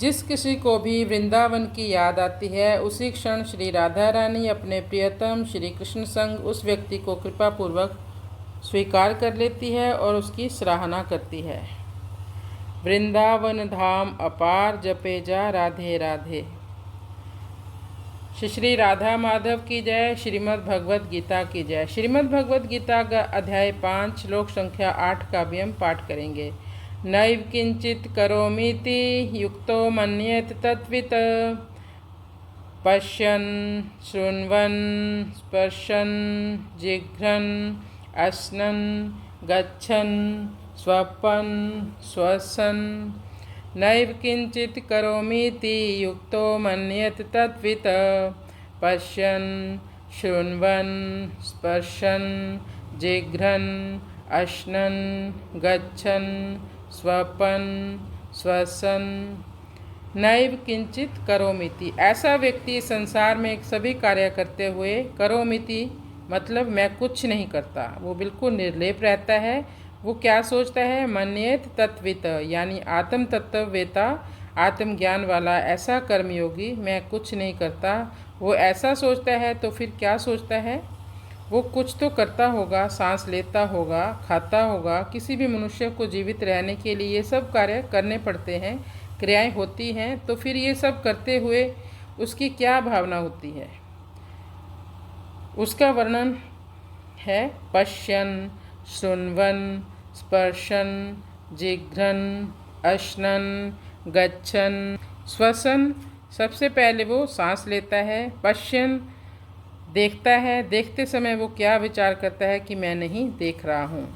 जिस किसी को भी वृंदावन की याद आती है उसी क्षण श्री राधा रानी अपने प्रियतम श्री कृष्ण संग उस व्यक्ति को कृपापूर्वक स्वीकार कर लेती है और उसकी सराहना करती है। वृंदावन धाम अपार जपे जा राधे राधे। श्री राधा माधव की जय। श्रीमद् भगवद गीता की जय। श्रीमद् भगवद गीता का अध्याय 5 श्लोक संख्या 8 का भी हम पाठ करेंगे। नैव किंचित करोमीति युक्तो मन्येत तत्वित पश्यन् शृण्वन् स्पर्शन् जिघ्रन् अश्नन् गच्छन् स्वपन् श्वसन्। नैव किंचित करोमीति युक्तो मन्येत तत्वित पश्यन् शृण्वन् स्पर्शन् जिघ्रन् अश्नन् गच्छन् स्वपन् श्वसन्। नैव किंचित करोमिति, ऐसा व्यक्ति संसार में सभी कार्य करते हुए, करोमिति मतलब मैं कुछ नहीं करता, वो बिल्कुल निर्लेप रहता है। वो क्या सोचता है? मन्येत तत्वित यानी आत्म तत्ववेता, आत्मज्ञान वाला ऐसा कर्मयोगी मैं कुछ नहीं करता, वो ऐसा सोचता है। तो फिर क्या सोचता है? वो कुछ तो करता होगा, सांस लेता होगा, खाता होगा। किसी भी मनुष्य को जीवित रहने के लिए ये सब कार्य करने पड़ते हैं, क्रियाएं होती हैं। तो फिर ये सब करते हुए उसकी क्या भावना होती है? उसका वर्णन है पश्यन् शृण्वन् स्पर्शन् जिघ्रन् अश्नन् गच्छन् श्वसन्। सबसे पहले वो सांस लेता है। पश्यन् देखता है, देखते समय वो क्या विचार करता है कि मैं नहीं देख रहा हूँ,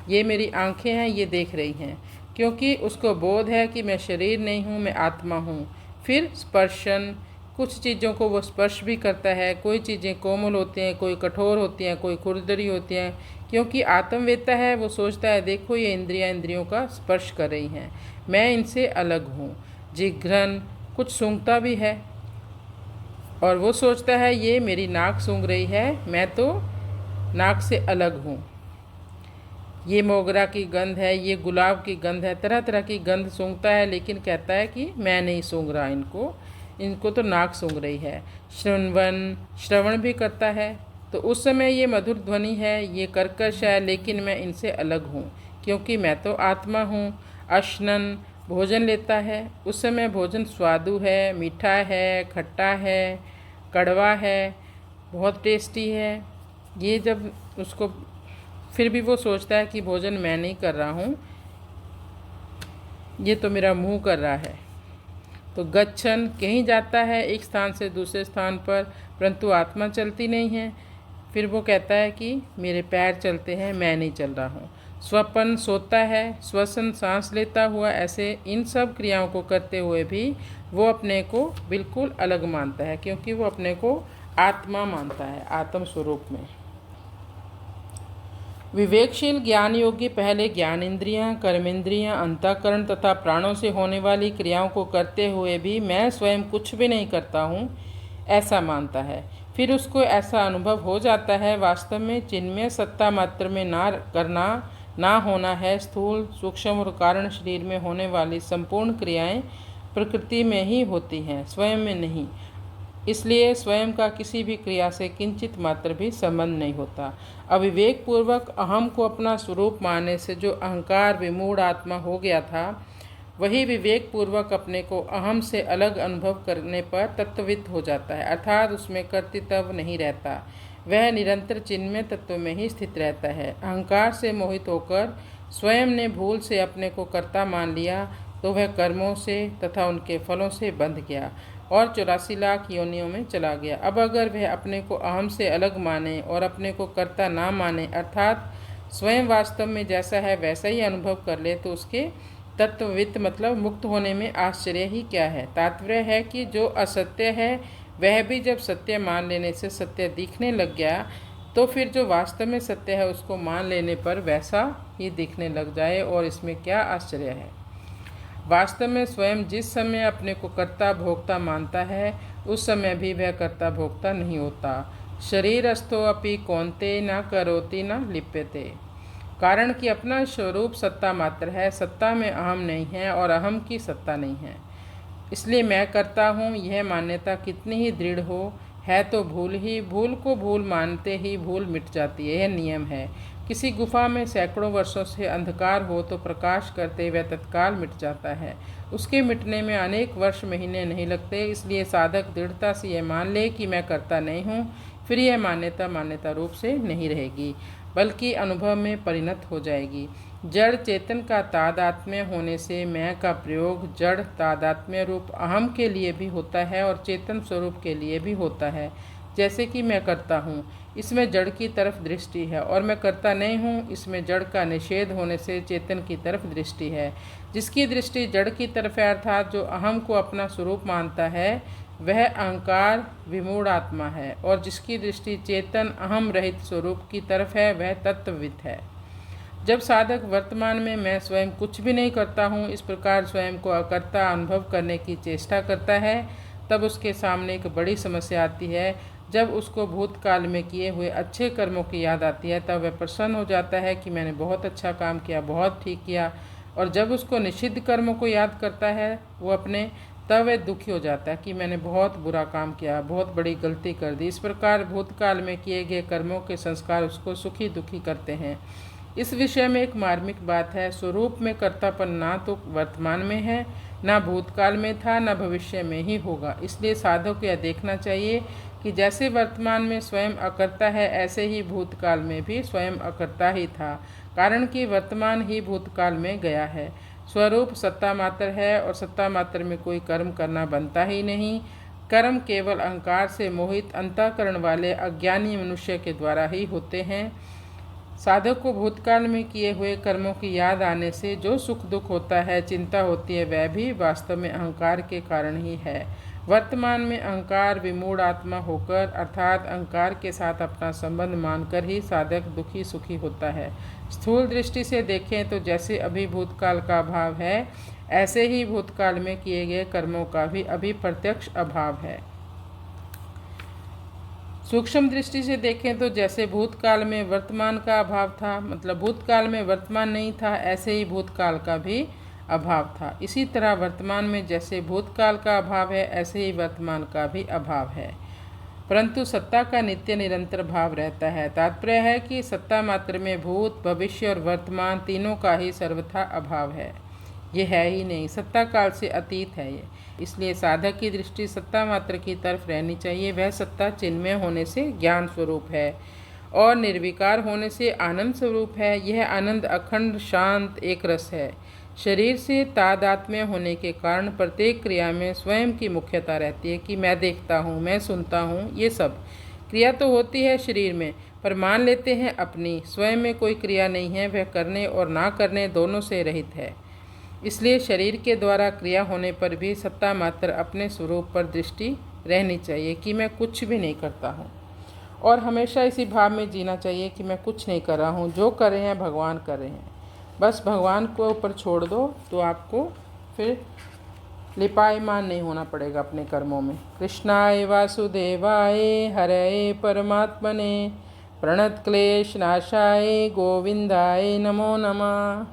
ये मेरी आंखें हैं, ये देख रही हैं, क्योंकि उसको बोध है कि मैं शरीर नहीं हूँ, मैं आत्मा हूँ। फिर स्पर्शन, कुछ चीज़ों को वो स्पर्श भी करता है। कोई चीज़ें कोमल होती हैं, कोई कठोर होती हैं, कोई खुरदरी होती हैं। क्योंकि आत्मवेत्ता है, वो सोचता है देखो ये इंद्रियां इंद्रियों का स्पर्श कर रही हैं, मैं इनसे अलग हूँ। जिघ्रन, कुछ सूंघता भी है और वो सोचता है ये मेरी नाक सूंघ रही है, मैं तो नाक से अलग हूँ। ये मोगरा की गंध है, ये गुलाब की गंध है, तरह तरह की गंध सूंघता है, लेकिन कहता है कि मैं नहीं सूंघ रहा इनको तो नाक सूंघ रही है। शृण्वन, श्रवण भी करता है, तो उस समय ये मधुर ध्वनि है, ये कर्कश है, लेकिन मैं इनसे अलग हूँ क्योंकि मैं तो आत्मा हूँ। अश्नन, भोजन लेता है, उस समय भोजन स्वादु है, मीठा है, खट्टा है, कड़वा है, बहुत टेस्टी है। ये जब उसको फिर भी वो सोचता है कि भोजन मैं नहीं कर रहा हूँ, ये तो मेरा मुंह कर रहा है। तो गच्छन, कहीं जाता है एक स्थान से दूसरे स्थान पर, परंतु आत्मा चलती नहीं है। फिर वो कहता है कि मेरे पैर चलते हैं, मैं नहीं चल रहा हूँ। स्वपन, सोता है। श्वसन, सांस लेता हुआ। ऐसे इन सब क्रियाओं को करते हुए भी वो अपने को बिल्कुल अलग मानता है, क्योंकि वो अपने को आत्मा मानता है, आत्म स्वरूप में। विवेकशील ज्ञान योगी पहले ज्ञानेंद्रियां, कर्मेंद्रियां, अंतःकरण तथा प्राणों से होने वाली क्रियाओं को करते हुए भी मैं स्वयं कुछ भी नहीं करता हूँ, ऐसा मानता है। फिर उसको ऐसा अनुभव हो जाता है वास्तव में चिन्मय सत्ता मात्र में ना करना ना होना है। स्थूल, सूक्ष्म और कारण शरीर में होने वाली संपूर्ण क्रियाएं प्रकृति में ही होती हैं, स्वयं में नहीं। इसलिए स्वयं का किसी भी क्रिया से किंचित मात्र भी संबंध नहीं होता। अविवेक पूर्वक अहम को अपना स्वरूप मानने से जो अहंकार विमूढ़ आत्मा हो गया था, वही विवेक पूर्वक अपने को अहम से अलग अनुभव करने पर तत्ववित हो जाता है, अर्थात उसमें कर्तृत्व नहीं रहता। वह निरंतर चिन्मय तत्व में ही स्थित रहता है। अहंकार से मोहित होकर स्वयं ने भूल से अपने को कर्ता मान लिया तो वह कर्मों से तथा उनके फलों से बंध गया और 84 लाख योनियों में चला गया। अब अगर वह अपने को अहम से अलग माने और अपने को कर्ता ना माने, अर्थात स्वयं वास्तव में जैसा है वैसा ही अनुभव कर ले, तो उसके तत्ववित्त मतलब मुक्त होने में आश्चर्य ही क्या है। तात्पर्य है कि जो असत्य है वह भी जब सत्य मान लेने से सत्य दिखने लग गया, तो फिर जो वास्तव में सत्य है उसको मान लेने पर वैसा ही दिखने लग जाए, और इसमें क्या आश्चर्य है। वास्तव में स्वयं जिस समय अपने को कर्ता भोक्ता मानता है, उस समय भी वह कर्ता भोक्ता नहीं होता। शरीरस्थो अपि कौन्ते न करोति न लिप्यते। कारण कि अपना स्वरूप सत्ता मात्र है, सत्ता में अहम नहीं है और अहम की सत्ता नहीं है। इसलिए मैं करता हूँ, यह मान्यता कितनी ही दृढ़ हो, है तो भूल ही, भूल को भूल मानते ही भूल मिट जाती है। यह नियम है। किसी गुफा में सैकड़ों वर्षों से अंधकार हो तो प्रकाश करते वह तत्काल मिट जाता है। उसके मिटने में अनेक वर्ष महीने नहीं लगते। इसलिए साधक दृढ़ता से यह मान ले कि मैं करता नहीं हूँ, फिर यह मान्यता रूप से नहीं रहेगी, बल्कि अनुभव में परिणत हो जाएगी। जड़ चेतन का तादात्म्य होने से मैं का प्रयोग जड़ तादात्म्य रूप अहम के लिए भी होता है और चेतन स्वरूप के लिए भी होता है। जैसे कि मैं करता हूँ, इसमें जड़ की तरफ दृष्टि है, और मैं करता नहीं हूँ, इसमें जड़ का निषेध होने से चेतन की तरफ दृष्टि है। जिसकी दृष्टि जड़ की तरफ है, अर्थात जो अहम को अपना स्वरूप मानता है, वह अहंकार विमूढ़ आत्मा है, और जिसकी दृष्टि चेतन अहम रहित स्वरूप की तरफ है, वह तत्वविद है। जब साधक वर्तमान में मैं स्वयं कुछ भी नहीं करता हूँ, इस प्रकार स्वयं को अकर्ता अनुभव करने की चेष्टा करता है, तब उसके सामने एक बड़ी समस्या आती है। जब उसको भूतकाल में किए हुए अच्छे कर्मों की याद आती है, तब वह प्रसन्न हो जाता है कि मैंने बहुत अच्छा काम किया, बहुत ठीक किया। और जब उसको निषिद्ध कर्मों को याद करता है वो अपने, तब वह दुखी हो जाता है कि मैंने बहुत बुरा काम किया, बहुत बड़ी गलती कर दी। इस प्रकार भूतकाल में किए गए कर्मों के संस्कार उसको सुखी दुखी करते हैं। इस विषय में एक मार्मिक बात है। स्वरूप में कर्तापन ना तो वर्तमान में है, ना भूतकाल में था, ना भविष्य में ही होगा। इसलिए साधक को यह देखना चाहिए कि जैसे वर्तमान में स्वयं अकर्ता है, ऐसे ही भूतकाल में भी स्वयं अकर्ता ही था, कारण कि वर्तमान ही भूतकाल में गया है। स्वरूप सत्ता मात्र है, और सत्ता मात्र में कोई कर्म करना बनता ही नहीं। कर्म केवल अहंकार से मोहित अंतःकरण वाले अज्ञानी मनुष्य के द्वारा ही होते हैं। साधक को भूतकाल में किए हुए कर्मों की याद आने से जो सुख दुख होता है, चिंता होती है, वह भी वास्तव में अहंकार के कारण ही है। वर्तमान में अहंकार विमूढ़ आत्मा होकर, अर्थात अहंकार के साथ अपना संबंध मानकर ही साधक दुखी सुखी होता है। स्थूल दृष्टि से देखें तो जैसे अभी भूतकाल का अभाव है, ऐसे ही भूतकाल में किए गए कर्मों का भी अभी प्रत्यक्ष अभाव है। सूक्ष्म दृष्टि से देखें तो जैसे भूतकाल में वर्तमान का अभाव था, मतलब भूतकाल में वर्तमान नहीं था, ऐसे ही भूतकाल का भी अभाव था। इसी तरह वर्तमान में जैसे भूतकाल का अभाव है, ऐसे ही वर्तमान का भी अभाव है, परंतु सत्ता का नित्य निरंतर भाव रहता है। तात्पर्य है कि सत्ता मात्र में भूत, भविष्य और वर्तमान तीनों का ही सर्वथा अभाव है। ये है ही नहीं, सत्ता काल से अतीत है ये। इसलिए साधक की दृष्टि सत्ता मात्र की तरफ रहनी चाहिए। वह सत्ता चिन्मय होने से ज्ञान स्वरूप है, और निर्विकार होने से आनंद स्वरूप है। यह आनंद अखंड शांत एक रस है। शरीर से तादात्म्य होने के कारण प्रत्येक क्रिया में स्वयं की मुख्यता रहती है कि मैं देखता हूँ, मैं सुनता हूँ। ये सब क्रिया तो होती है शरीर में, पर मान लेते हैं अपनी। स्वयं में कोई क्रिया नहीं है, वह करने और ना करने दोनों से रहित है। इसलिए शरीर के द्वारा क्रिया होने पर भी सत्ता मात्र अपने स्वरूप पर दृष्टि रहनी चाहिए कि मैं कुछ भी नहीं करता हूँ, और हमेशा इसी भाव में जीना चाहिए कि मैं कुछ नहीं कर रहा हूँ, जो कर रहे हैं भगवान कर रहे हैं। बस भगवान को ऊपर छोड़ दो, तो आपको फिर लिपायमान नहीं होना पड़ेगा अपने कर्मों में। कृष्णाय वासुदेवाय हरये परमात्मने प्रणतक्लेशनाशाय गोविंदाय नमो नमः।